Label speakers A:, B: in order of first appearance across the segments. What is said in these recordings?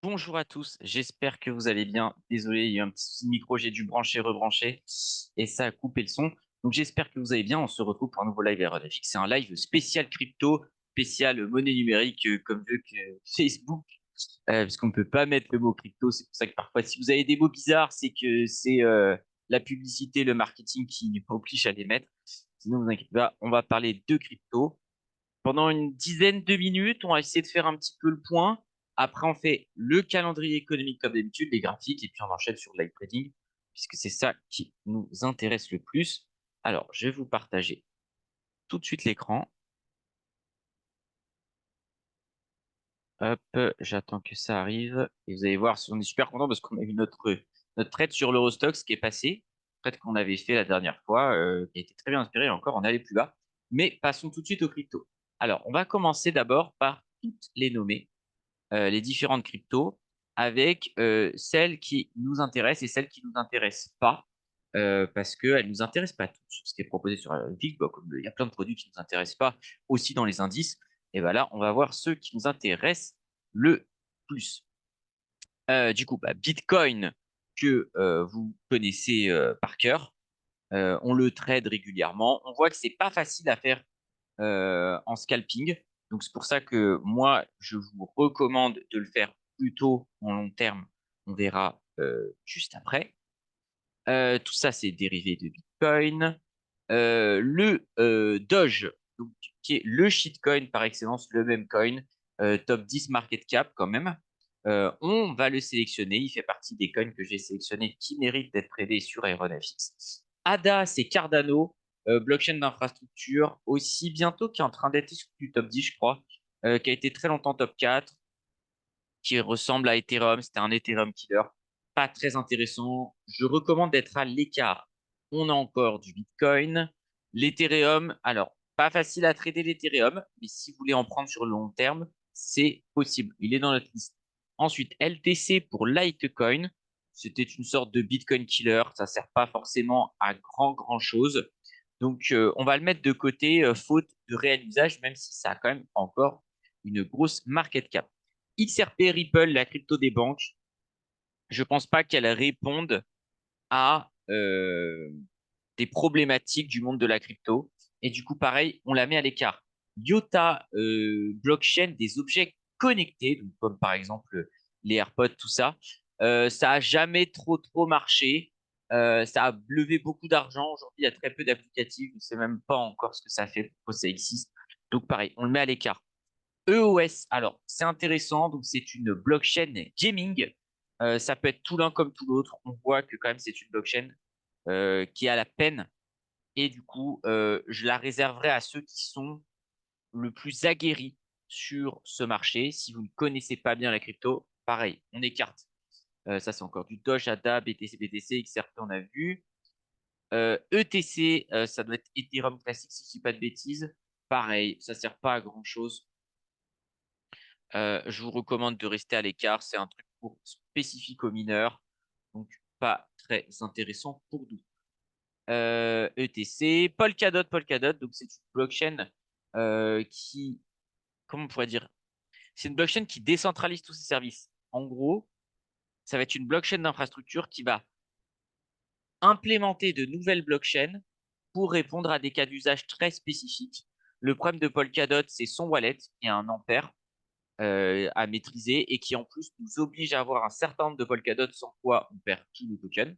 A: Bonjour à tous, j'espère que vous allez bien. Désolé, il y a eu un petit souci de micro, j'ai dû brancher, rebrancher et ça a coupé le son. Donc j'espère que vous allez bien. On se retrouve pour un nouveau live RNFX. C'est un live spécial crypto, spécial monnaie numérique, comme veut que Facebook, parce qu'on ne peut pas mettre le mot crypto. C'est pour ça que parfois, si vous avez des mots bizarres, c'est que c'est la publicité, le marketing qui oblige à les mettre. Sinon, vous inquiétez pas, on va parler de crypto. Pendant une dizaine de minutes, on va essayer de faire un petit peu le point. Après, on fait le calendrier économique comme d'habitude, les graphiques, et puis on enchaîne sur le live trading, puisque c'est ça qui nous intéresse le plus. Alors, je vais vous partager tout de suite l'écran. Hop, j'attends que ça arrive. Et vous allez voir, on est super content parce qu'on a eu notre trade sur l'Eurostox qui est passé, trade qu'on avait fait la dernière fois, qui a été très bien inspiré. Encore, on allait plus bas. Mais passons tout de suite aux cryptos. Alors, on va commencer d'abord par toutes les nommer. Les différentes cryptos avec celles qui nous intéressent et celles qui nous intéressent pas parce qu'elles nous intéressent pas toutes sur ce qui est proposé sur VIX. Bah, comme il y a plein de produits qui nous intéressent pas aussi dans les indices. Et voilà, on va voir ceux qui nous intéressent le plus. Du coup, bah, Bitcoin que vous connaissez par cœur, on le trade régulièrement. On voit que c'est pas facile à faire en scalping. Donc c'est pour ça que moi, je vous recommande de le faire plutôt en long terme. On verra juste après. Tout ça, c'est dérivé de Bitcoin. Le Doge, donc, qui est le shitcoin par excellence, le même coin, top 10 market cap quand même. On va le sélectionner. Il fait partie des coins que j'ai sélectionnés qui méritent d'être tradés sur IronFX. ADA, c'est Cardano, blockchain d'infrastructure, aussi bientôt qui est en train d'être exclu du top 10, je crois, qui a été très longtemps top 4, qui ressemble à Ethereum. C'était un Ethereum killer. Pas très intéressant. Je recommande d'être à l'écart. On a encore du Bitcoin. L'Ethereum, alors, pas facile à trader l'Ethereum, mais si vous voulez en prendre sur le long terme, c'est possible. Il est dans notre liste. Ensuite, LTC pour Litecoin. C'était une sorte de Bitcoin killer. Ça sert pas forcément à grand chose. Donc, on va le mettre de côté, faute de réel usage, même si ça a quand même encore une grosse market cap. XRP, Ripple, la crypto des banques, je pense pas qu'elle réponde à des problématiques du monde de la crypto. Et du coup, pareil, on la met à l'écart. IOTA, blockchain des objets connectés, donc comme par exemple les AirPods, tout ça, ça a jamais trop marché. Ça a levé beaucoup d'argent. Aujourd'hui, il y a très peu d'applicatifs. Je ne sais même pas encore ce que ça fait, pourquoi ça existe. Donc pareil, on le met à l'écart. EOS, alors c'est intéressant, donc c'est une blockchain gaming. Ça peut être tout l'un comme tout l'autre. On voit que quand même c'est une blockchain qui a la peine et du coup je la réserverai à ceux qui sont le plus aguerris sur ce marché. Si vous ne connaissez pas bien la crypto, pareil, on écarte. Ça c'est encore du Doge, ADA, BTC, BTC, XRP, on a vu. ETC, ça doit être Ethereum classique si je dis pas de bêtises. Pareil, ça sert pas à grand chose. Je vous recommande de rester à l'écart. C'est un truc spécifique aux mineurs, donc pas très intéressant pour nous. ETC, Polkadot, donc c'est une blockchain qui, comment on pourrait dire, c'est une blockchain qui décentralise tous ses services. En gros, ça va être une blockchain d'infrastructure qui va implémenter de nouvelles blockchains pour répondre à des cas d'usage très spécifiques. Le problème de Polkadot, c'est son wallet, qui est un ampère à maîtriser et qui en plus nous oblige à avoir un certain nombre de Polkadot sans quoi on perd tous nos tokens.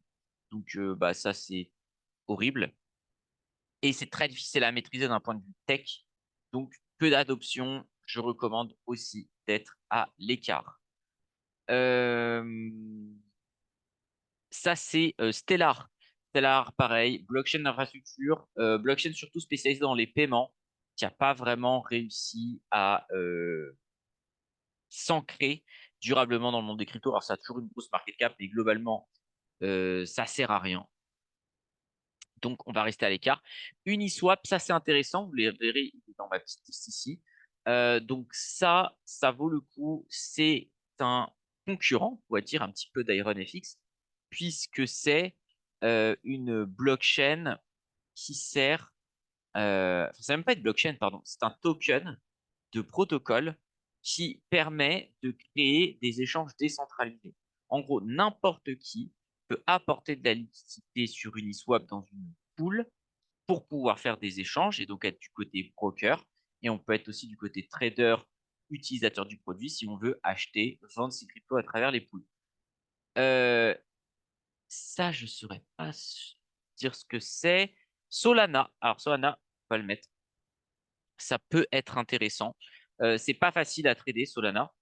A: Donc bah, ça c'est horrible. Et c'est très difficile à maîtriser d'un point de vue tech. Donc peu d'adoption. Je recommande aussi d'être à l'écart. Euh, Ça c'est Stellar. Stellar, pareil, blockchain d'infrastructure, blockchain surtout spécialisée dans les paiements, qui n'a pas vraiment réussi à s'ancrer durablement dans le monde des cryptos. Alors, ça a toujours une grosse market cap, mais globalement, ça sert à rien. Donc, on va rester à l'écart. Uniswap, ça c'est intéressant. Vous les verrez dans ma petite liste ici. Donc, ça vaut le coup. C'est un concurrent, on va dire, un petit peu d'IronFX, puisque c'est une blockchain qui sert. Enfin, c'est même pas une blockchain, pardon. C'est un token de protocole qui permet de créer des échanges décentralisés. En gros, n'importe qui peut apporter de la liquidité sur Uniswap dans une pool pour pouvoir faire des échanges et donc être du côté broker. Et on peut être aussi du côté trader, utilisateur du produit si on veut acheter, vendre ses cryptos à travers les pools. Euh, Ça, je ne saurais pas dire ce que c'est. Solana. Alors, Solana, on va le mettre. Ça peut être intéressant. C'est pas facile à trader, Solana.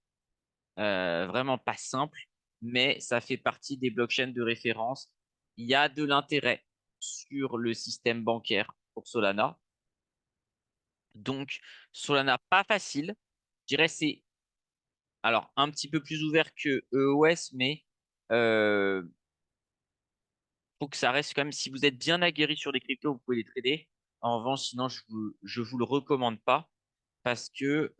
A: Vraiment pas simple, mais ça fait partie des blockchains de référence. Il y a de l'intérêt sur le système bancaire pour Solana. Donc, Solana, pas facile. Je dirais c'est alors un petit peu plus ouvert que EOS, mais faut que ça reste quand même. Si vous êtes bien aguerri sur les cryptos, vous pouvez les trader. En revanche, sinon, je vous le recommande pas parce que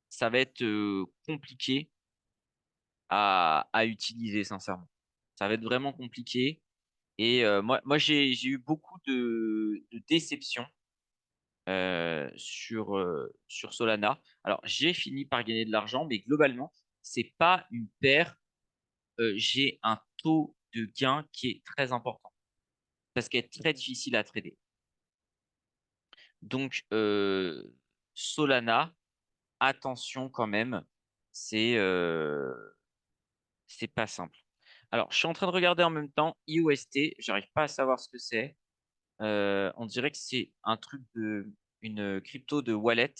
A: ça va être compliqué à utiliser, sincèrement. Ça va être vraiment compliqué. Et moi j'ai eu beaucoup de déceptions sur Solana. Alors, j'ai fini par gagner de l'argent, mais globalement, c'est pas une paire. J'ai un taux de gain qui est très important parce qu'elle est très difficile à trader. Donc, Solana, attention quand même, c'est euh, c'est pas simple. Alors, je suis en train de regarder en même temps IOST, j'arrive pas à savoir ce que c'est. On dirait que c'est un truc une crypto de wallet.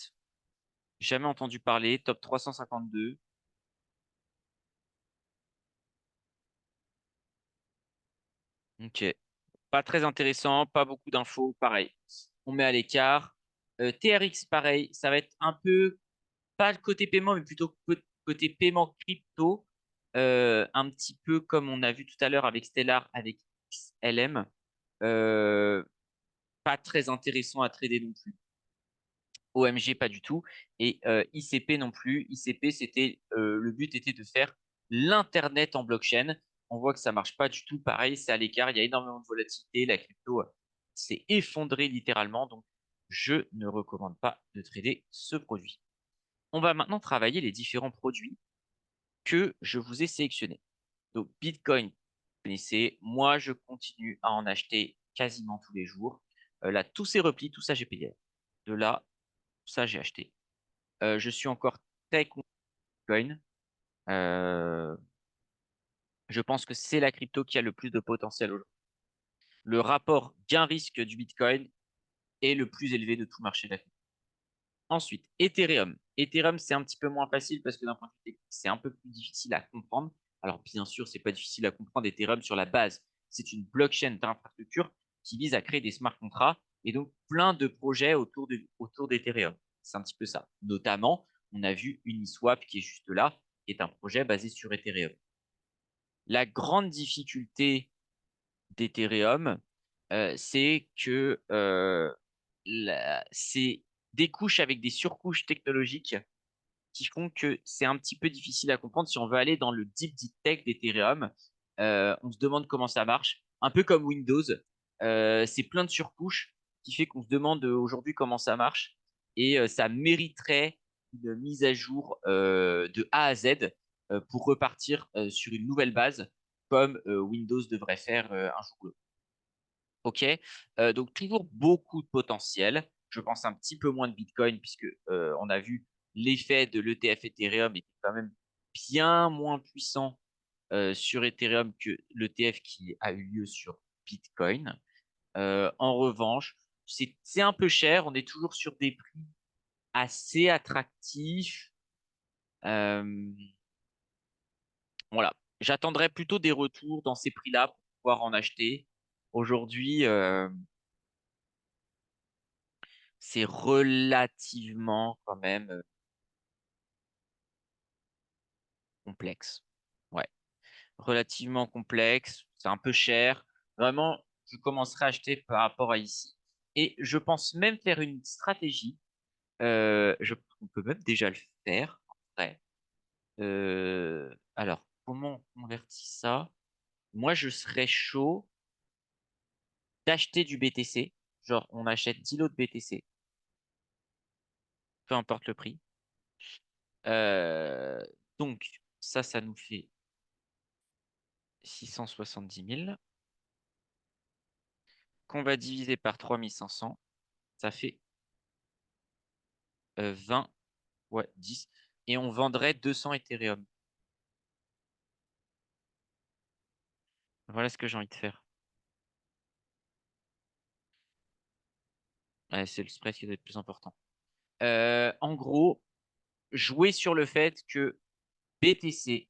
A: Jamais entendu parler. Top 352. Ok. Pas très intéressant, pas beaucoup d'infos. Pareil. On met à l'écart. TRX, pareil. Ça va être un peu, pas le côté paiement, mais plutôt côté paiement crypto. Un petit peu comme on a vu tout à l'heure avec Stellar, avec XLM. Euh, Pas très intéressant à trader non plus. OMG, pas du tout. Et ICP non plus. ICP, le but était de faire l'Internet en blockchain. On voit que ça marche pas du tout. Pareil, c'est à l'écart. Il y a énormément de volatilité. La crypto s'est effondrée littéralement. Donc, je ne recommande pas de trader ce produit. On va maintenant travailler les différents produits que je vous ai sélectionnés. Donc, Bitcoin, vous connaissez. Moi, je continue à en acheter quasiment tous les jours. Là, tous ces replis, tout ça, j'ai payé. De là, tout ça, j'ai acheté. Je suis encore très content de Bitcoin. Euh, je pense que c'est la crypto qui a le plus de potentiel aujourd'hui. Le rapport gain-risque du Bitcoin est le plus élevé de tout marché de la crypto. Ensuite, Ethereum. Ethereum, c'est un petit peu moins facile parce que d'un point de vue technique, c'est un peu plus difficile à comprendre. Alors, bien sûr, c'est pas difficile à comprendre Ethereum sur la base. C'est une blockchain d'infrastructure qui vise à créer des smart contracts et donc plein de projets autour d'Ethereum. C'est un petit peu ça. Notamment, on a vu Uniswap qui est juste là, qui est un projet basé sur Ethereum. La grande difficulté d'Ethereum, c'est que c'est des couches avec des surcouches technologiques qui font que c'est un petit peu difficile à comprendre. Si on veut aller dans le deep tech d'Ethereum, on se demande comment ça marche. Un peu comme Windows, c'est plein de surcouches qui fait qu'on se demande aujourd'hui comment ça marche. Et ça mériterait une mise à jour de A à Z pour repartir sur une nouvelle base, comme Windows devrait faire un jour ou l'autre. OK. Donc toujours beaucoup de potentiel. Je pense un petit peu moins de Bitcoin puisque on a vu l'effet de l'ETF Ethereum était quand même bien moins puissant sur Ethereum que l'ETF qui a eu lieu sur Bitcoin. En revanche, c'est un peu cher. On est toujours sur des prix assez attractifs. Euh, voilà. J'attendrai plutôt des retours dans ces prix-là pour pouvoir en acheter. Aujourd'hui, c'est relativement quand même complexe. Ouais, relativement complexe. C'est un peu cher. Vraiment, je commencerai à acheter par rapport à ici. Et je pense même faire une stratégie. On peut même déjà le faire. En vrai. Alors, comment on convertit ça? Moi, je serais chaud d'acheter du BTC. Genre, on achète 10 lots de BTC. peu importe le prix. Euh, donc, ça nous fait 670 000 qu'on va diviser par 3500. Ça fait 20, ouais, 10. Et on vendrait 200 Ethereum. Voilà ce que j'ai envie de faire. Ouais, c'est le spread qui doit être plus important. En gros, jouer sur le fait que BTC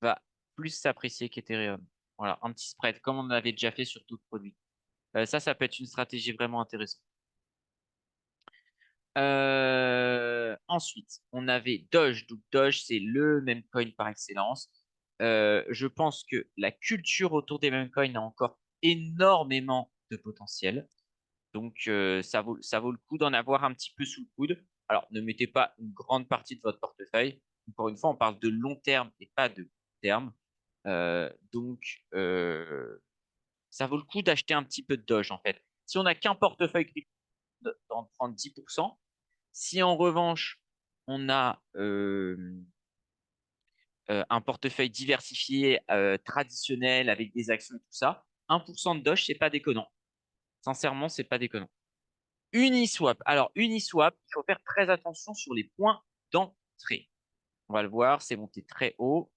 A: va plus s'apprécier qu'Ethereum. Voilà, un petit spread, comme on avait déjà fait sur d'autres produits. Ça peut être une stratégie vraiment intéressante. Ensuite, on avait Doge. Donc Doge, c'est le meme coin par excellence. Je pense que la culture autour des meme coins a encore énormément de potentiel. Donc ça vaut le coup d'en avoir un petit peu sous le coude. Alors, ne mettez pas une grande partie de votre portefeuille. Encore une fois, on parle de long terme et pas de court terme. Donc, ça vaut le coup d'acheter un petit peu de Doge en fait. Si on n'a qu'un portefeuille crypto, d'en prendre 10%. Si en revanche, on a un portefeuille diversifié, traditionnel, avec des actions et tout ça, 1% de Doge, c'est pas déconnant. Sincèrement, c'est pas déconnant. Uniswap. Alors, Uniswap, il faut faire très attention sur les points d'entrée. On va le voir, c'est monté très haut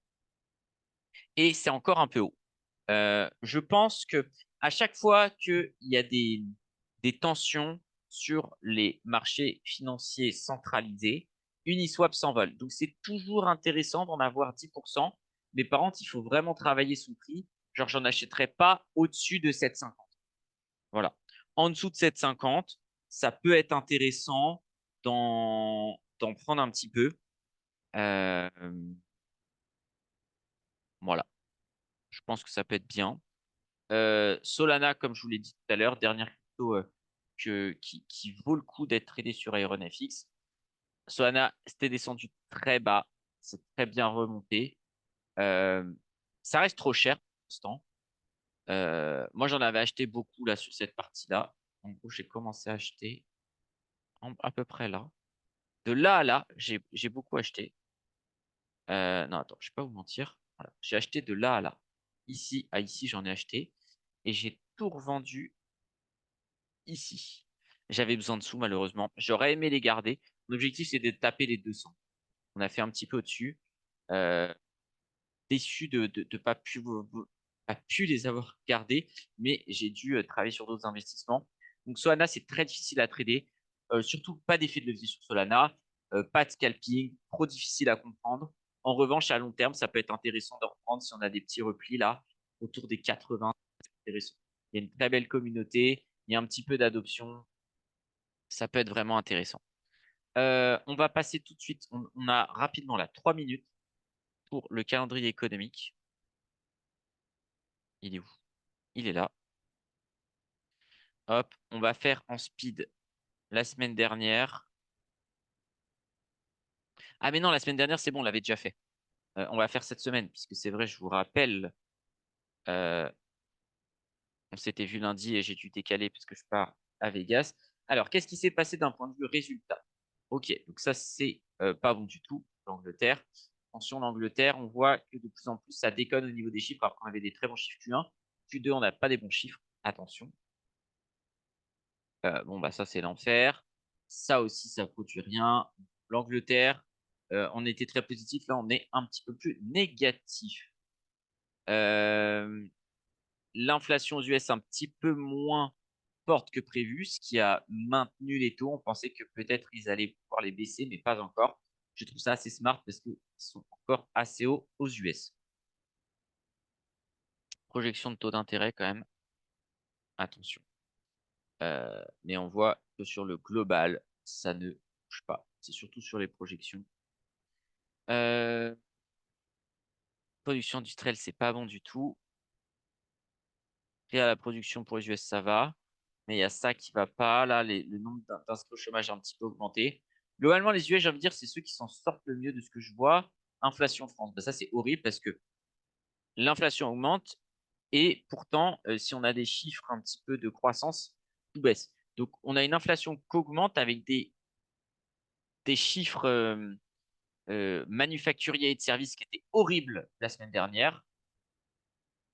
A: et c'est encore un peu haut. Je pense que à chaque fois qu'il y a des tensions sur les marchés financiers centralisés, Uniswap s'envole. Donc, c'est toujours intéressant d'en avoir 10%. Mais par contre, il faut vraiment travailler son prix. Genre, j'en achèterai pas au-dessus de 7,50. Voilà. En dessous de 7,50, ça peut être intéressant d'en prendre un petit peu. Euh, voilà. Je pense que ça peut être bien. Solana, comme je vous l'ai dit tout à l'heure, dernière crypto qui vaut le coup d'être tradé sur IronFX. Solana, c'était descendu très bas. C'est très bien remonté. Euh, Ça reste trop cher pour l'instant. Moi, j'en avais acheté beaucoup là sur cette partie-là. En gros, j'ai commencé à acheter à peu près là. De là à là, j'ai beaucoup acheté. Non, attends, je vais pas vous mentir. Voilà. J'ai acheté de là à là. Ici à ici, j'en ai acheté. Et j'ai tout revendu ici. J'avais besoin de sous, malheureusement. J'aurais aimé les garder. Mon objectif, c'est de taper les 200. On a fait un petit peu au-dessus. Euh, Déçu de pas pu les avoir gardés, mais j'ai dû travailler sur d'autres investissements. Donc, Solana, c'est très difficile à trader. Surtout pas d'effet de levier sur Solana. Pas de scalping. Trop difficile à comprendre. En revanche, à long terme, ça peut être intéressant de reprendre si on a des petits replis là, autour des 80. C'est intéressant. Il y a une très belle communauté. Il y a un petit peu d'adoption. Ça peut être vraiment intéressant. On va passer tout de suite. On a rapidement là 3 minutes pour le calendrier économique. Il est où? Il est là. Hop, on va faire en speed la semaine dernière. Ah mais non, la semaine dernière, c'est bon, on l'avait déjà fait. On va faire cette semaine, puisque c'est vrai, je vous rappelle, euh, on s'était vu lundi et j'ai dû décaler parce que je pars à Vegas. Alors, qu'est-ce qui s'est passé d'un point de vue résultat? Ok, donc ça, c'est pas bon du tout, l'Angleterre. Attention, l'Angleterre, on voit que de plus en plus, ça déconne au niveau des chiffres. Après, on avait des très bons chiffres Q1. Q2, on n'a pas des bons chiffres. Attention. Bon, bah ça, c'est l'enfer. Ça aussi, ça produit rien. L'Angleterre, on était très positif. Là, on est un petit peu plus négatif. Euh, L'inflation aux US est un petit peu moins forte que prévu, ce qui a maintenu les taux. On pensait que peut-être ils allaient pouvoir les baisser, mais pas encore. Je trouve ça assez smart parce qu'ils sont encore assez hauts aux US. Projection de taux d'intérêt quand même. Attention. Mais on voit que sur le global, ça ne bouge pas. C'est surtout sur les projections. Euh, Production industrielle, c'est pas bon du tout. Et à la production pour les US, ça va. Mais il y a ça qui va pas. Là, le nombre d'inscrits au chômage a un petit peu augmenté. Globalement, les US, j'ai envie de dire, c'est ceux qui s'en sortent le mieux de ce que je vois. Inflation France. Ben, ça, c'est horrible parce que l'inflation augmente et pourtant, si on a des chiffres un petit peu de croissance, tout baisse. Donc, on a une inflation qui augmente avec des des chiffres manufacturiers et de services qui étaient horribles la semaine dernière.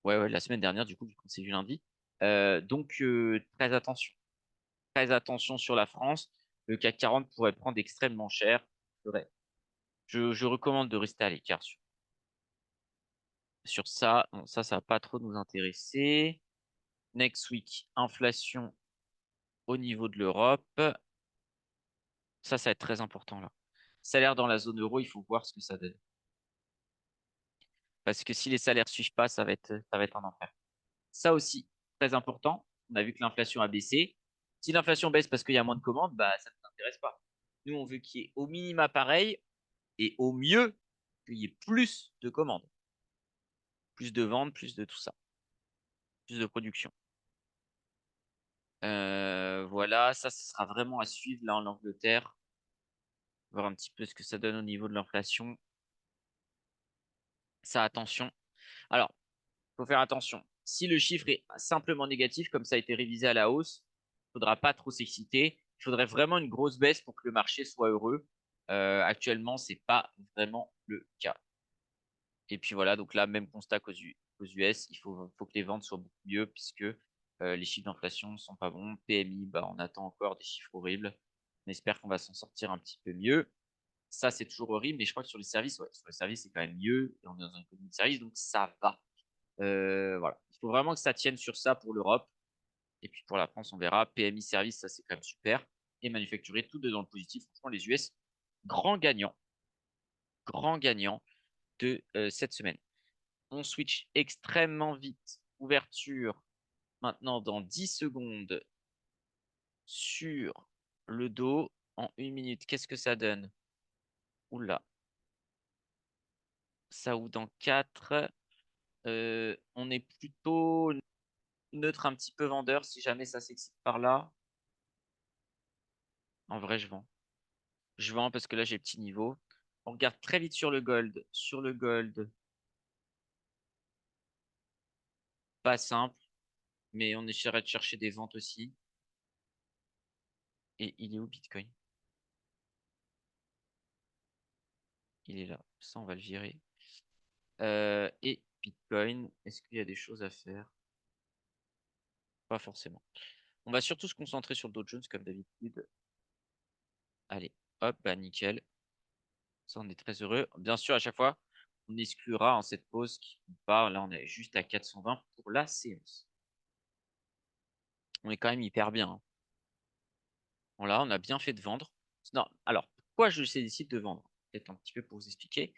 A: Ouais, ouais, la semaine dernière, du coup, vu qu'on s'est vu lundi. Donc, très attention. Très attention sur la France. Le CAC 40 pourrait prendre extrêmement cher. Ouais. Je recommande de rester à l'écart sur ça. Bon, ça va pas trop nous intéresser. Next week, inflation au niveau de l'Europe. Ça va être très important là. Salaire dans la zone euro, il faut voir ce que ça donne. Parce que si les salaires suivent pas, ça va être un enfer. Ça aussi, très important. On a vu que l'inflation a baissé. Si l'inflation baisse parce qu'il y a moins de commandes, bah, ça ne nous intéresse pas. Nous, on veut qu'il y ait au minima pareil et au mieux qu'il y ait plus de commandes, plus de ventes, plus de tout ça, plus de production. Voilà, ça, ce sera vraiment à suivre là en Angleterre, voir un petit peu ce que ça donne au niveau de l'inflation. Ça, attention. Alors, faut faire attention. Si le chiffre est simplement négatif, comme ça a été révisé à la hausse, il faudra pas trop s'exciter. Il faudrait vraiment une grosse baisse pour que le marché soit heureux. Actuellement, c'est pas vraiment le cas. Et puis voilà, donc là, même constat qu'aux US, il faut que les ventes soient beaucoup mieux puisque les chiffres d'inflation sont pas bons. PMI, bah, on attend encore des chiffres horribles. On espère qu'on va s'en sortir un petit peu mieux. Ça, c'est toujours horrible, mais je crois que sur les services, ouais, sur les services, c'est quand même mieux. Et on est dans une économie de services, donc ça va. Voilà. Il faut vraiment que ça tienne sur ça pour l'Europe. Et puis pour la France, on verra. PMI service, ça c'est quand même super. Et manufacturier, tout dans le positif. Franchement, les US, grand gagnant de cette semaine. On switch extrêmement vite. Ouverture maintenant dans 10 secondes sur le dos en 1 minute. Qu'est-ce que ça donne? Oula, ça ou dans 4. On est plutôt neutre, un petit peu vendeur si jamais ça s'excite par là. En vrai, je vends. Je vends parce que là, j'ai petit niveau. On regarde très vite sur le gold. Sur le gold, pas simple, mais on essaierait de chercher des ventes aussi. Et il est où Bitcoin? Il est là. Ça, on va le virer. Et Bitcoin, est-ce qu'il y a des choses à faire? Pas forcément. On va surtout se concentrer sur le Dow Jones comme d'habitude. Allez, hop, bah nickel. Ça, on est très heureux. Bien sûr, à chaque fois, on exclura en cette pause qui part. Là, on est juste à 420 pour la séance. On est quand même hyper bien, hein. Voilà, on a bien fait de vendre. Non, alors, pourquoi je décide de vendre? Peut-être un petit peu pour vous expliquer.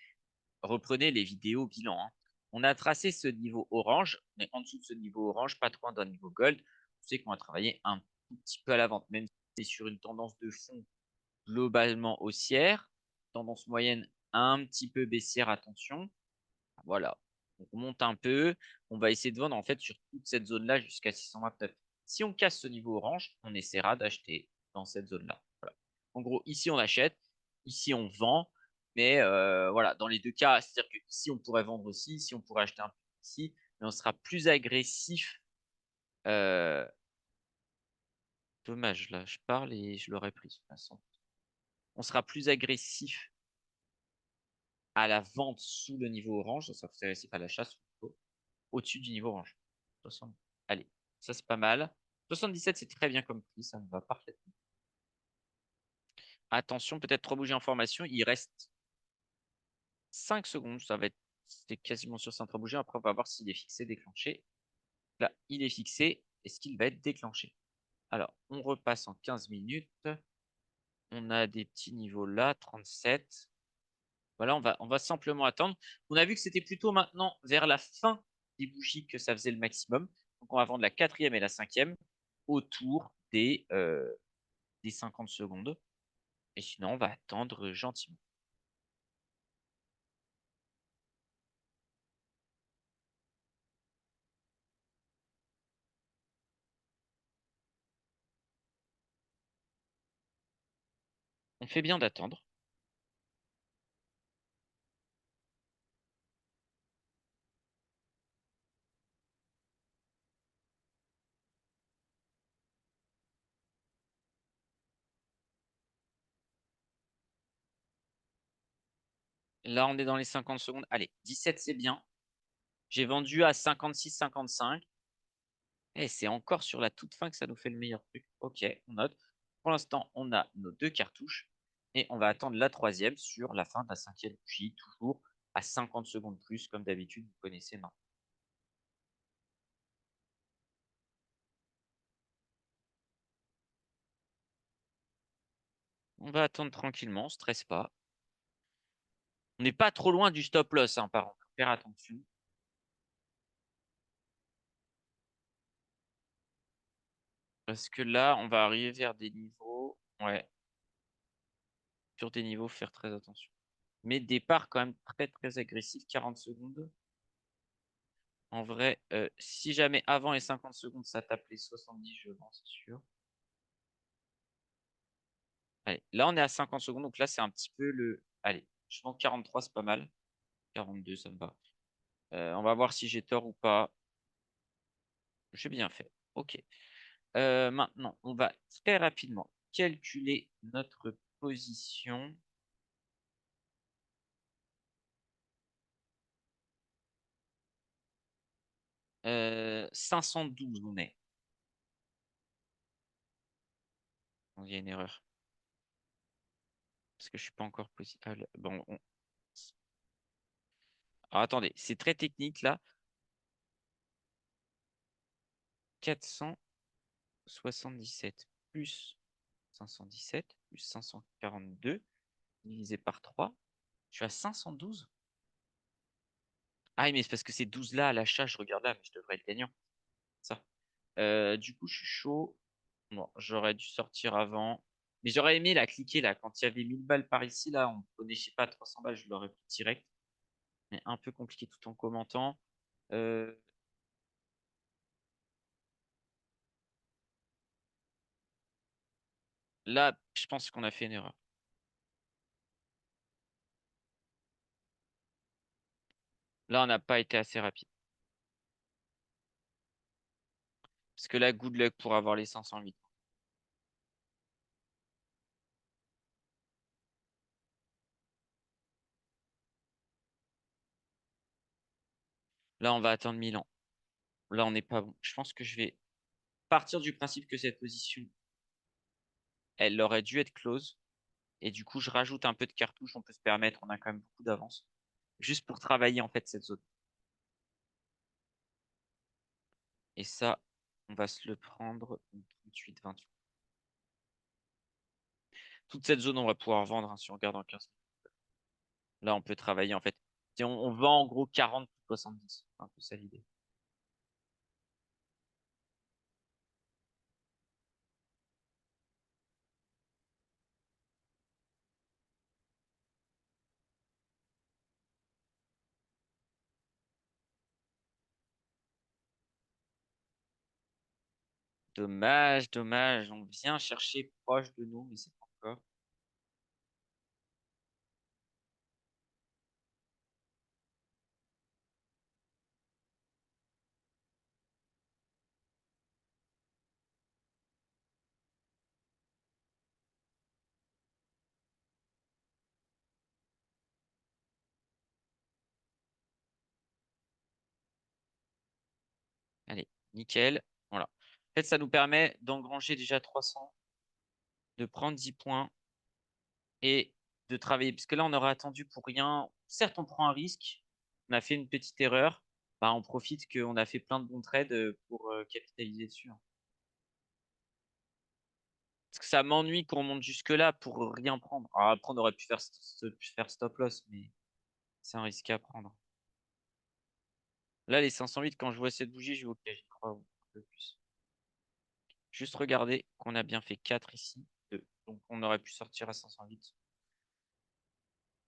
A: Reprenez les vidéos bilan, hein. On a tracé ce niveau orange, on est en dessous de ce niveau orange, pas trop loin d'un niveau gold. Vous savez qu'on va travailler un tout petit peu à la vente, même si c'est sur une tendance de fond globalement haussière, tendance moyenne un petit peu baissière, attention. Voilà, on monte un peu, on va essayer de vendre en fait sur toute cette zone-là jusqu'à 629. Si on casse ce niveau orange, on essaiera d'acheter dans cette zone-là. Voilà. En gros, ici on achète, ici on vend, mais voilà, dans les deux cas, c'est-à-dire que ici on pourrait vendre aussi, ici on pourrait acheter un peu ici, mais on sera plus agressif. Euh, Dommage, là, je parle et je l'aurais pris de toute façon. On sera plus agressif à la vente sous le niveau orange, on sera plus agressif à l'achat au-dessus du niveau orange. 60. Allez, ça c'est pas mal. 77, c'est très bien comme prix, ça me va parfaitement. Attention, peut-être 3 bougies en formation. Il reste 5 secondes. Ça va être, c'est quasiment sûr, c'est un 3 bougies. Après, on va voir s'il est fixé, déclenché. Là, il est fixé. Est-ce qu'il va être déclenché? Alors, on repasse en 15 minutes. On a des petits niveaux là, 37. Voilà, on va simplement attendre. On a vu que c'était plutôt maintenant vers la fin des bougies que ça faisait le maximum. Donc, on va vendre la quatrième et la cinquième autour des 50 secondes. Et sinon, on va attendre gentiment. On fait bien d'attendre. Là, on est dans les 50 secondes. Allez, 17, c'est bien. J'ai vendu à 56, 55. Et c'est encore sur la toute fin que ça nous fait le meilleur truc. Ok, on note. Pour l'instant, on a nos 2 cartouches. Et on va attendre la troisième sur la fin de la 5e bougie, toujours à 50 secondes plus, comme d'habitude, vous connaissez maintenant. On va attendre tranquillement, on stresse pas. On n'est pas trop loin du stop loss, hein, par contre. Faut faire attention. Parce que là, on va arriver vers des niveaux. Ouais, sur des niveaux, faire très attention. Mais départ quand même très très agressif, 40 secondes. En vrai, si jamais avant les 50 secondes, ça tape les 70, je vends, c'est sûr. Allez, là, on est à 50 secondes, donc là, c'est un petit peu le... Allez, je vends 43, c'est pas mal. 42, ça me va. On va voir si j'ai tort ou pas. J'ai bien fait. Ok. Maintenant, on va très rapidement calculer notre position. 512, on est. Il y a une erreur. Parce que je suis pas encore possible. Bon, alors, attendez, c'est très technique là. 477 plus 517 plus 542 divisé par 3. Je suis à 512. Ah, mais c'est parce que ces 12 là à l'achat, je regarde là, mais je devrais être gagnant. Ça. Du coup, je suis chaud. Bon, j'aurais dû sortir avant. Mais j'aurais aimé la cliquer là. Quand il y avait 1000 balles par ici, là, on prenait, je sais pas, 300 balles, je l'aurais pris direct. Mais un peu compliqué tout en commentant. Euh, Là, je pense qu'on a fait une erreur. Là, on n'a pas été assez rapide. Parce que là, good luck pour avoir les 508. Là, on va attendre 1000 ans. Là, on n'est pas bon. Je pense que je vais partir du principe que cette position, elle aurait dû être close. Et du coup, je rajoute un peu de cartouche. On peut se permettre, on a quand même beaucoup d'avance. Juste pour travailler, en fait, cette zone. Et ça, on va se le prendre. 38, 28. Toute cette zone, on va pouvoir vendre, hein, si on regarde en 15 minutes. Là, on peut travailler, en fait. Si on vend en gros 40 pour 70. C'est un peu ça l'idée. Dommage, dommage. On vient chercher proche de nous, mais c'est pas encore. Allez, nickel. Voilà. En fait, ça nous permet d'engranger déjà 300, de prendre 10 points et de travailler. Parce que là, on aurait attendu pour rien. Certes, on prend un risque. On a fait une petite erreur. Bah, on profite qu'on a fait plein de bons trades pour capitaliser dessus, hein. Parce que ça m'ennuie qu'on monte jusque-là pour rien prendre. Alors après, on aurait pu faire stop loss, mais c'est un risque à prendre. Là, les 508, quand je vois cette bougie, je vais OK, j'y crois un peu plus. Juste regarder qu'on a bien fait 4 ici. 2. Donc on aurait pu sortir à 508.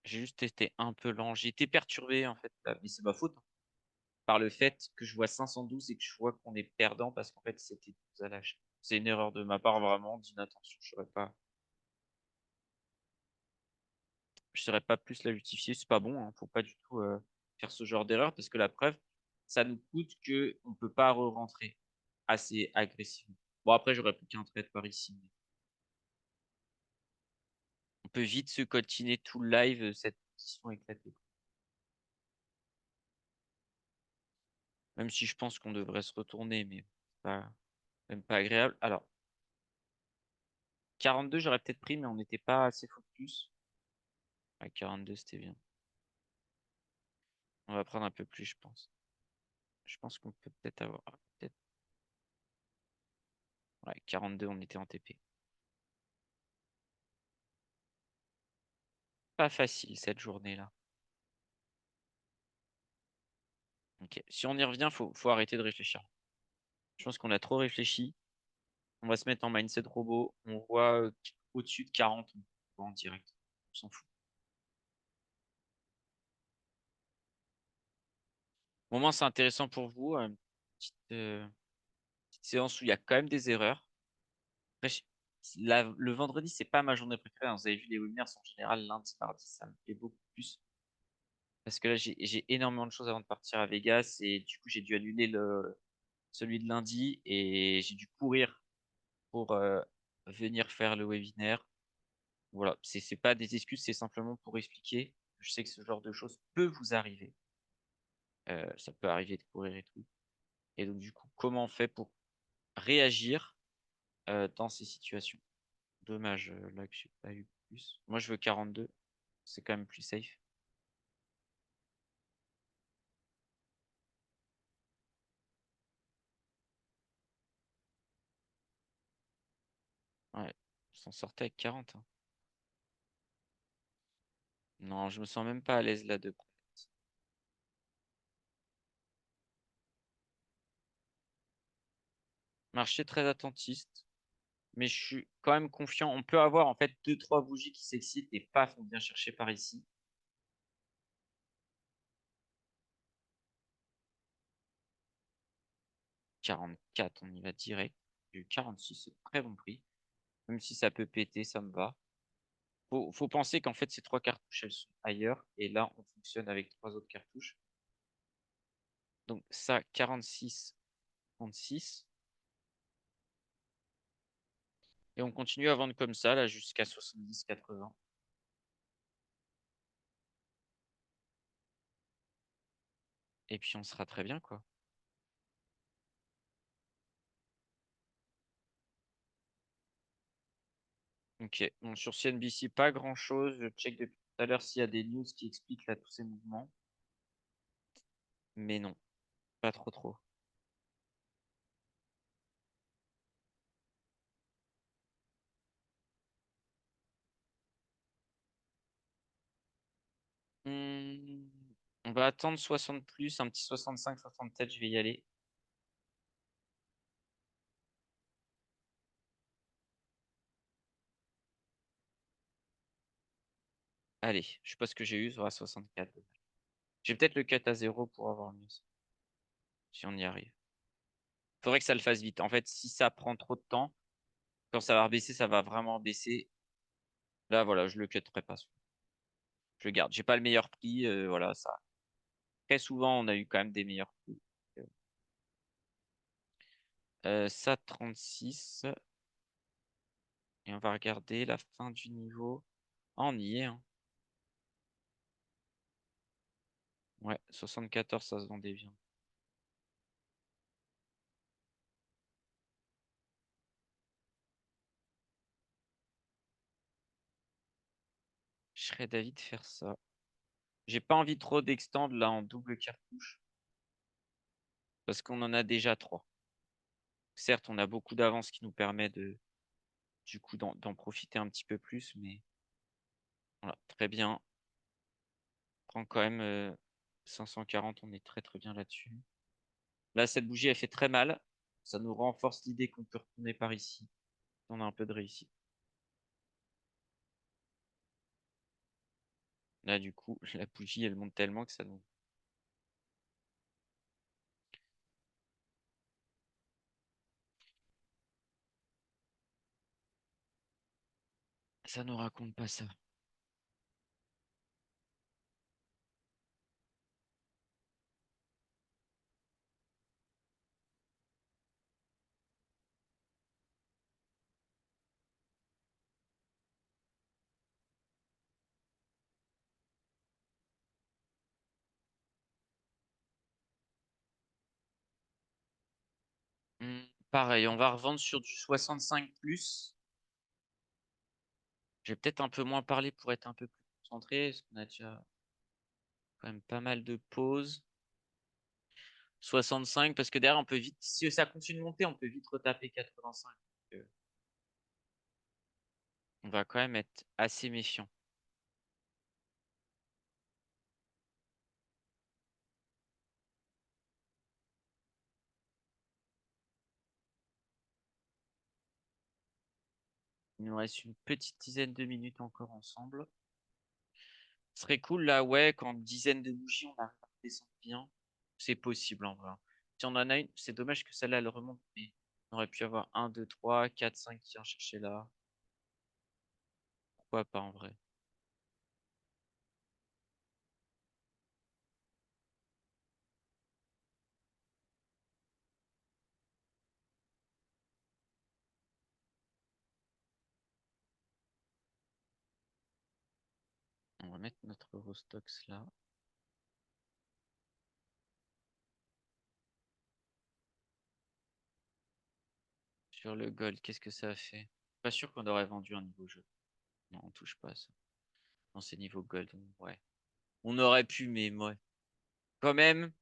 A: J'ai juste été un peu lent. J'ai été perturbé en fait, mais c'est ma faute, hein, par le fait que je vois 512 et que je vois qu'on est perdant parce qu'en fait c'était 12 à l'achat. C'est une erreur de ma part vraiment d'inattention. Je saurais pas plus la justifier. C'est pas bon, hein. Faut pas du tout faire ce genre d'erreur parce que la preuve, ça nous coûte que on peut pas re-rentrer assez agressivement. Bon après j'aurais plus qu'un trade par ici, mais on peut vite se coltiner tout le live, sont éclatés. Même si je pense qu'on devrait se retourner, mais pas, même pas agréable. Alors, 42, j'aurais peut-être pris, mais on n'était pas assez focus. Ouais, 42, c'était bien. On va prendre un peu plus, je pense. Je pense qu'on peut peut-être avoir. Peut-être. Ouais, 42, on était en TP. Pas facile cette journée-là. Ok. Si on y revient, faut arrêter de réfléchir. Je pense qu'on a trop réfléchi. On va se mettre en mindset robot. On voit au-dessus de 40, on voit en direct. On s'en fout. Au moins, c'est intéressant pour vous. Petite séance où il y a quand même des erreurs. Après, le vendredi, c'est pas ma journée préférée, hein. Vous avez vu, les webinaires en général lundi, mardi, ça me plaît beaucoup plus. Parce que là, j'ai énormément de choses avant de partir à Vegas et du coup, j'ai dû annuler celui de lundi et j'ai dû courir pour venir faire le webinaire. Voilà, c'est pas des excuses, c'est simplement pour expliquer. Je sais que ce genre de choses peut vous arriver. Ça peut arriver de courir et tout. Et donc, du coup, comment on fait pour réagir dans ces situations? Dommage là que j'ai pas eu plus. Moi, je veux 42. C'est quand même plus safe. Ouais, s'en sortait avec 40, hein. Non, je me sens même pas à l'aise là de. Marché très attentiste, mais je suis quand même confiant. On peut avoir en fait deux, trois bougies qui s'excitent et paf, on vient chercher par ici. 44, on y va direct. J'ai eu 46, c'est très bon prix. Même si ça peut péter, ça me va. Faut penser qu'en fait, ces trois cartouches, elles sont ailleurs. Et là, on fonctionne avec trois autres cartouches. Donc ça, 46, 36. Et on continue à vendre comme ça, là, jusqu'à 70, 80. Et puis on sera très bien, quoi. Ok. Bon, sur CNBC, pas grand-chose. Je check depuis tout à l'heure s'il y a des news qui expliquent là tous ces mouvements. Mais non, pas trop trop. Hmm, On va attendre 60 plus, un petit 65, 67, je vais y aller. Allez, je sais pas ce que j'ai eu, ça va 64. J'ai peut-être le cut à zéro pour avoir mieux, si on y arrive. Faudrait que ça le fasse vite. En fait, si ça prend trop de temps, quand ça va baisser, ça va vraiment baisser. Là, voilà, je le cutterai pas. Je le garde. J'ai pas le meilleur prix, voilà, ça. Très souvent, on a eu quand même des meilleurs prix. Ça, 36. Et on va regarder la fin du niveau. Ah, on y est, hein. Ouais, 74, ça se vendait bien. Je serais d'avis de faire ça. J'ai pas envie trop d'extendre là en double cartouche. Parce qu'on en a déjà trois. Certes, on a beaucoup d'avance qui nous permet du coup, d'en profiter un petit peu plus, mais voilà, très bien. On prend quand même 540, on est très très bien là-dessus. Là, cette bougie, elle fait très mal. Ça nous renforce l'idée qu'on peut retourner par ici. On a un peu de réussite. Là, du coup, la bougie, elle monte tellement que ça nous raconte pas ça. Pareil, on va revendre sur du 65 plus. Je vais peut-être un peu moins parler pour être un peu plus concentré, parce qu'on a déjà quand même pas mal de pauses. 65, parce que derrière, on peut vite, si ça continue de monter, on peut vite retaper 85. On va quand même être assez méfiant. Il nous reste une petite dizaine de minutes encore ensemble. Ce serait cool là, ouais, qu'en dizaine de bougies, on arrive à descendre bien. C'est possible en vrai. Si on en a une, c'est dommage que celle-là, elle remonte, mais on aurait pu avoir 1, 2, 3, 4, 5 qui vient chercher là. Pourquoi pas en vrai? On va mettre notre Eurostox là. Sur le gold, qu'est-ce que ça a fait? Pas sûr qu'on aurait vendu un niveau jeu. Non, on touche pas à ça. Non, c'est niveau gold, ouais. On aurait pu, mais ouais. Quand même,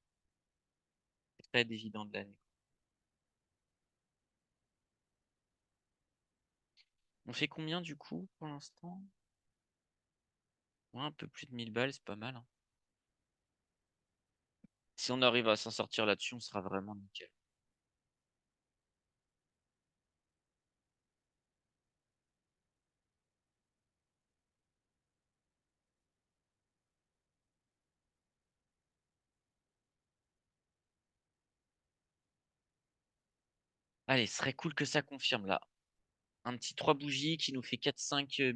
A: c'est très évident de l'année. On fait combien du coup pour l'instant? Ouais, un peu plus de 1000 balles, c'est pas mal, hein. Si on arrive à s'en sortir là-dessus, on sera vraiment nickel. Allez, ce serait cool que ça confirme là. Un petit 3 bougies qui nous fait 4-5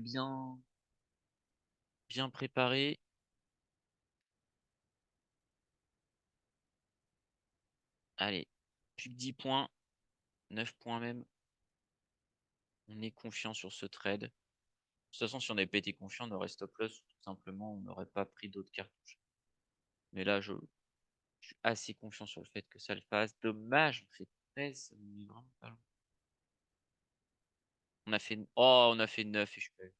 A: bien préparés. Allez, plus que 10 points, 9 points même. On est confiant sur ce trade. De toute façon, si on n'avait pas été confiant, on aurait stop loss. Tout simplement, on n'aurait pas pris d'autres cartouches. Mais là, je suis assez confiant sur le fait que ça le fasse. Dommage, on fait 13. On est vraiment pas loin. On a fait, oh, on a fait 9 et je peux.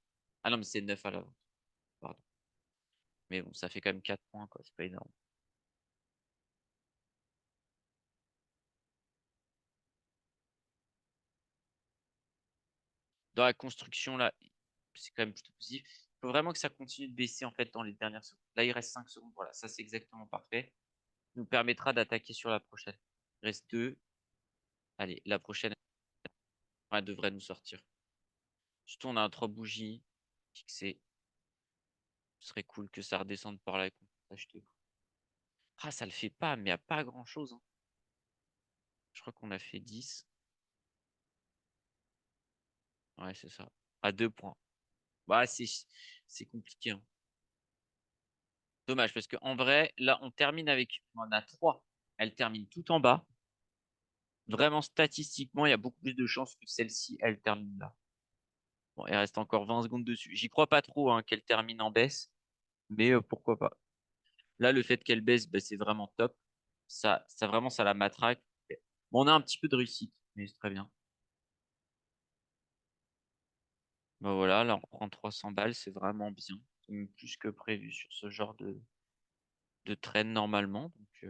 A: Ah non, mais c'est 9 à l'avance. Pardon. Mais bon, ça fait quand même 4 points, quoi. C'est pas énorme. Dans la construction, là, c'est quand même plutôt positif. Il faut vraiment que ça continue de baisser, en fait, dans les dernières secondes. Là, il reste 5 secondes. Voilà, ça, c'est exactement parfait. Nous permettra d'attaquer sur la prochaine. Il reste 2. Allez, la prochaine, elle devrait nous sortir. Surtout, on a un 3 bougies fixé. Ce serait cool que ça redescende par là et qu'on puisse acheter. Ah, ça le fait pas, mais il n'y a pas grand-chose, hein. Je crois qu'on a fait 10. Ouais, c'est ça. À 2 points. Bah, c'est compliqué, hein. Dommage, parce qu'en vrai, là, on termine avec. On en a 3. Elle termine tout en bas. Vraiment, statistiquement, il y a beaucoup plus de chances que celle-ci, elle termine là. Bon, il reste encore 20 secondes dessus. J'y crois pas trop hein, qu'elle termine en baisse, mais pourquoi pas. Là, le fait qu'elle baisse, bah, c'est vraiment top. Ça vraiment, ça la matraque. Bon, on a un petit peu de réussite, mais c'est très bien. Bah voilà, là, on reprend 300 balles, c'est vraiment bien. C'est même plus que prévu sur ce genre de trade normalement. Donc,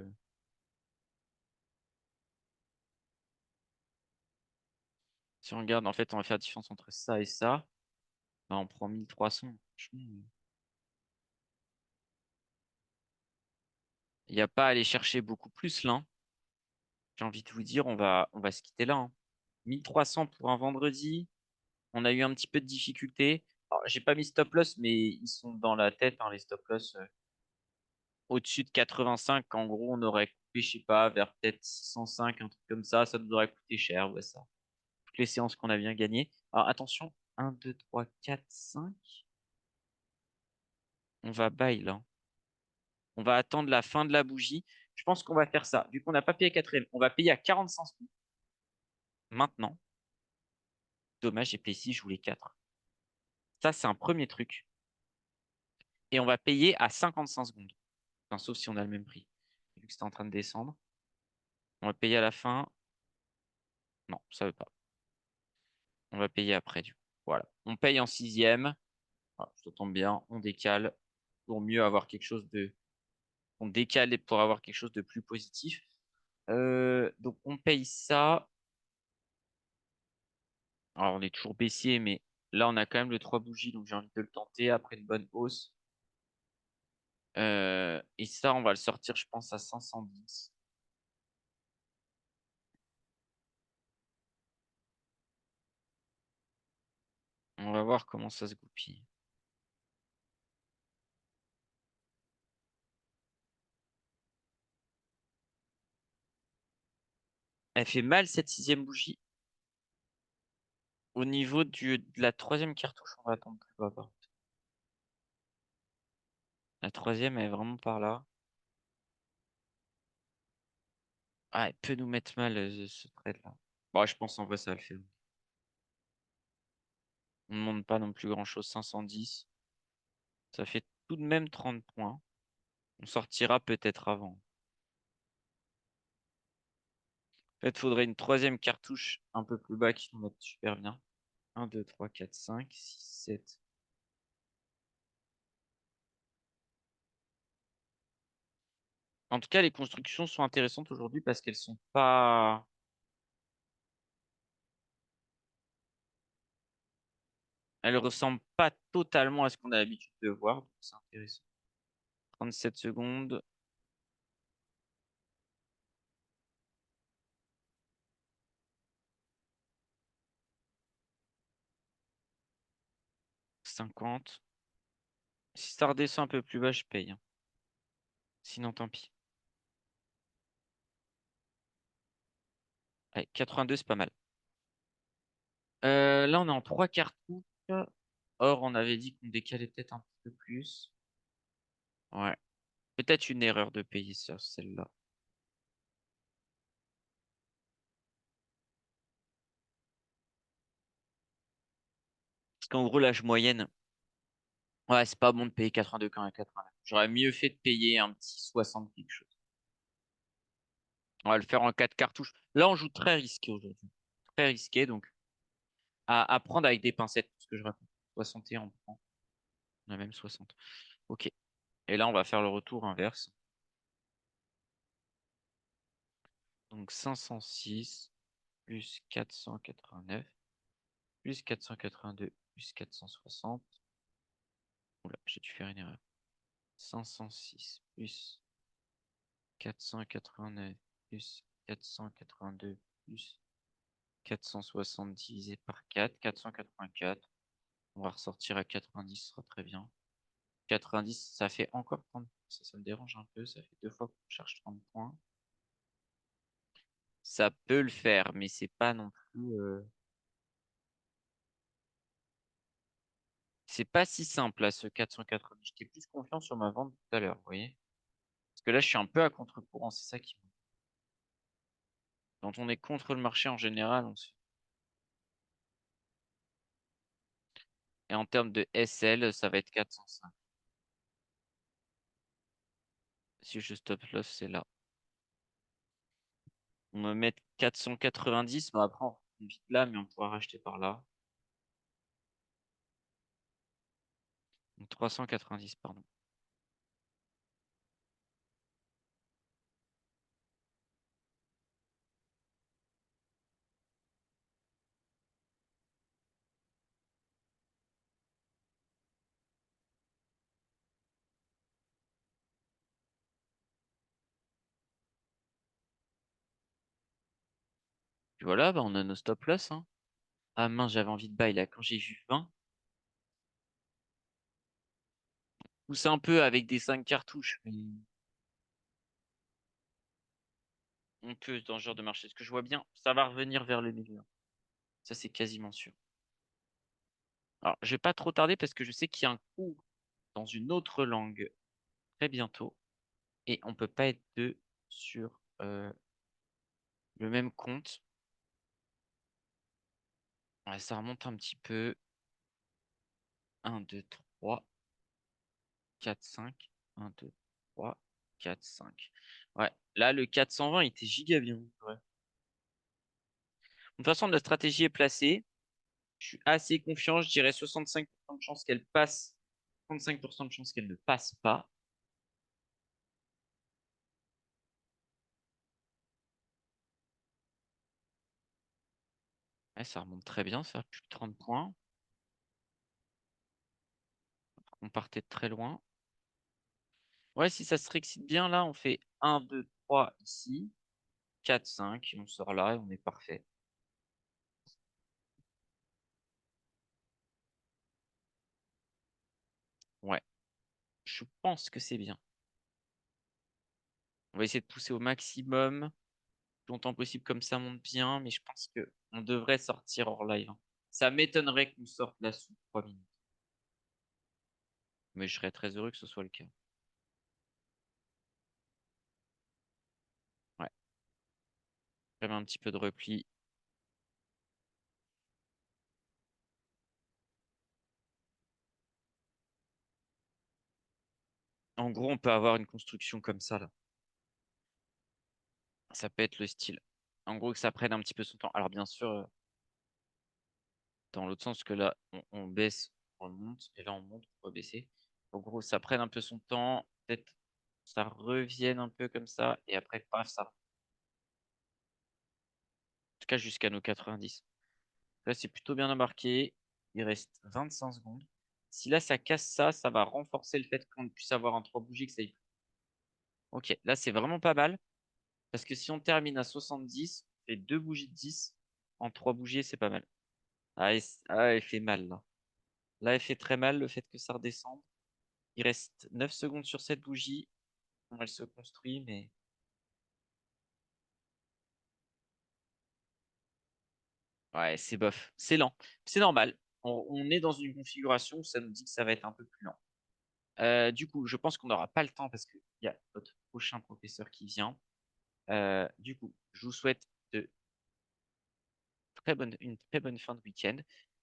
A: si on regarde, en fait, on va faire la différence entre ça et ça. Bah, on prend 1300. Franchement, il n'y a pas à aller chercher beaucoup plus là, hein. J'ai envie de vous dire, on va se quitter là, hein. 1300 pour un vendredi. On a eu un petit peu de difficulté. Alors, j'ai pas mis stop loss, mais ils sont dans la tête, hein, les stop loss. Au-dessus de 85, en gros, on aurait coupé, je sais pas, vers peut-être 605, un truc comme ça. Ça nous aurait coûté cher, ouais, ça. Toutes les séances qu'on a bien gagnées. Alors, attention. 1, 2, 3, 4, 5. On va buy là. On va attendre la fin de la bougie. Je pense qu'on va faire ça. Vu qu'on n'a pas payé à 4ème, on va payer à 45 secondes. Maintenant. Dommage, j'ai payé 6, je voulais 4. Ça, c'est un premier truc. Et on va payer à 55 secondes. Enfin, sauf si on a le même prix. Vu que c'était en train de descendre. On va payer à la fin. Non, ça veut pas. On va payer après, du coup. Voilà. On paye en sixième. Ah, ça tombe bien. On décale pour mieux avoir quelque chose de. On décale pour avoir quelque chose de plus positif. Donc, on paye ça. Alors, on est toujours baissier, mais là, on a quand même le 3 bougies, donc j'ai envie de le tenter après une bonne hausse. Et ça, on va le sortir, je pense, à 510. On va voir comment ça se goupille. Elle fait mal, cette sixième bougie. Au niveau de la troisième cartouche, on va attendre plus bas, par contre. La troisième elle est vraiment par là. Ah, elle peut nous mettre mal, ce trade-là. Bon, je pense en vrai, ça va le faire. On ne demande pas non plus grand-chose. 510. Ça fait tout de même 30 points. On sortira peut-être avant. En fait, faudrait une troisième cartouche un peu plus bas qui nous mette super bien. 1, 2, 3, 4, 5, 6, 7. En tout cas, les constructions sont intéressantes aujourd'hui parce qu'elles sont pas. Elles ressemblent pas totalement à ce qu'on a l'habitude de voir. Donc c'est intéressant. 37 secondes. 50. Si ça redescend un peu plus bas, je paye, hein. Sinon, tant pis. Allez, 82, c'est pas mal. Là, on est en 3 cartouches. Or, on avait dit qu'on décalait peut-être un petit peu plus. Ouais. Peut-être une erreur de payer sur celle-là. Parce qu'en gros, l'âge moyenne, ouais, c'est pas bon de payer 82 quand même 89. J'aurais mieux fait de payer un petit 60 quelque chose. On va le faire en 4 cartouches. Là, on joue très risqué aujourd'hui. Très risqué, donc à prendre avec des pincettes, ce que je raconte. 61, on prend. On a même 60. Ok. Et là, on va faire le retour inverse. Donc 506 plus 489 plus 482 plus 460. Oula, j'ai dû faire une erreur. 506 plus 489 plus 482 plus 460 divisé par 4, 484. On va ressortir à 90, ce sera très bien. 90, ça fait encore 30 points. Ça me dérange un peu. Ça fait deux fois qu'on cherche 30 points. Ça peut le faire, mais c'est pas non plus. C'est pas si simple là, ce 480. J'étais plus confiant sur ma vente tout à l'heure, vous voyez? Parce que là, je suis un peu à contre-courant, c'est ça qui. Quand on est contre le marché en général, on se fait. Et en termes de SL, ça va être 405. Si je stop loss, c'est là. On va mettre 490, mais après, on reprend vite là, mais on pourra racheter par là. Donc 390, pardon. Puis voilà, bah, on a nos stop loss, hein. Ah mince, j'avais envie de buy là. Quand j'ai vu 20, pousse un peu avec des 5 cartouches, mais on peut dans ce genre de marché. Ce que je vois bien, ça va revenir vers le milieu. Ça, c'est quasiment sûr. Alors, je vais pas trop tarder parce que je sais qu'il y a un cours dans une autre langue très bientôt et on peut pas être deux sur le même compte. Ouais, ça remonte un petit peu. 1, 2, 3, 4, 5. 1, 2, 3, 4, 5. Ouais, là, le 420 il était giga bien. Ouais. toute façon, notre stratégie est placée. Je suis assez confiant. Je dirais 65% de chance qu'elle passe, 35% de chance qu'elle ne passe pas. Ouais, ça remonte très bien, ça, plus de 30 points. On partait de très loin. Ouais, si ça se réexcite bien, là, on fait 1, 2, 3 ici, 4, 5, et on sort là et on est parfait. Ouais, je pense que c'est bien. On va essayer de pousser au maximum, plus longtemps possible, comme ça monte bien, mais je pense que on devrait sortir hors live, hein. Ça m'étonnerait qu'on sorte là sous 3 minutes. Mais je serais très heureux que ce soit le cas. Ouais, vraiment un petit peu de repli. En gros, on peut avoir une construction comme ça, là. Ça peut être le style. En gros, que ça prenne un petit peu son temps. Alors, bien sûr, dans l'autre sens, que là, on baisse, on monte, et là, on monte, on va baisser. En gros, ça prenne un peu son temps. Peut-être ça revienne un peu comme ça, et après, paf, ça. En tout cas, jusqu'à nos 90. Là, c'est plutôt bien embarqué. Il reste 25 secondes. Si là, ça casse ça, ça va renforcer le fait qu'on puisse avoir un 3 bougies que ça y... Ok, là, c'est vraiment pas mal. Parce que si on termine à 70, on fait 2 bougies de 10 en 3 bougies, c'est pas mal. Ah, elle fait mal là. Là, elle fait très mal le fait que ça redescende. Il reste 9 secondes sur cette bougie. Elle se construit, mais ouais, c'est bof. C'est lent. C'est normal. On est dans une configuration où ça nous dit que ça va être un peu plus lent. Du coup, je pense qu'on n'aura pas le temps parce qu'il y a notre prochain professeur qui vient. Du coup, je vous souhaite une très bonne fin de week-end.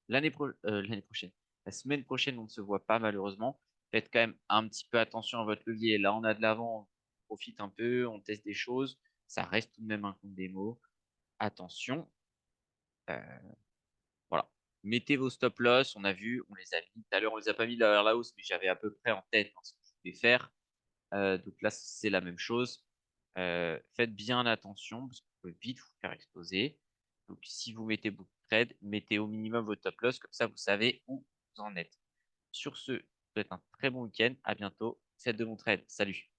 A: L'année prochaine, la semaine prochaine, on ne se voit pas malheureusement. Faites quand même un petit peu attention à votre levier. Là, on a de l'avant, on profite un peu, on teste des choses. Ça reste tout de même un compte démo. Attention, euh, voilà. Mettez vos stop loss. On a vu, on les a mis. Tout à l'heure, on les a pas mis vers la hausse, mais j'avais à peu près en tête, hein, ce que je voulais faire. Donc là, c'est la même chose. Faites bien attention parce qu'on peut vite vous faire exploser. Donc si vous mettez beaucoup de trades, mettez au minimum vos top loss, comme ça vous savez où vous en êtes. Sur ce, je vous souhaite un très bon week-end. À bientôt. C'est de mon trade. Salut.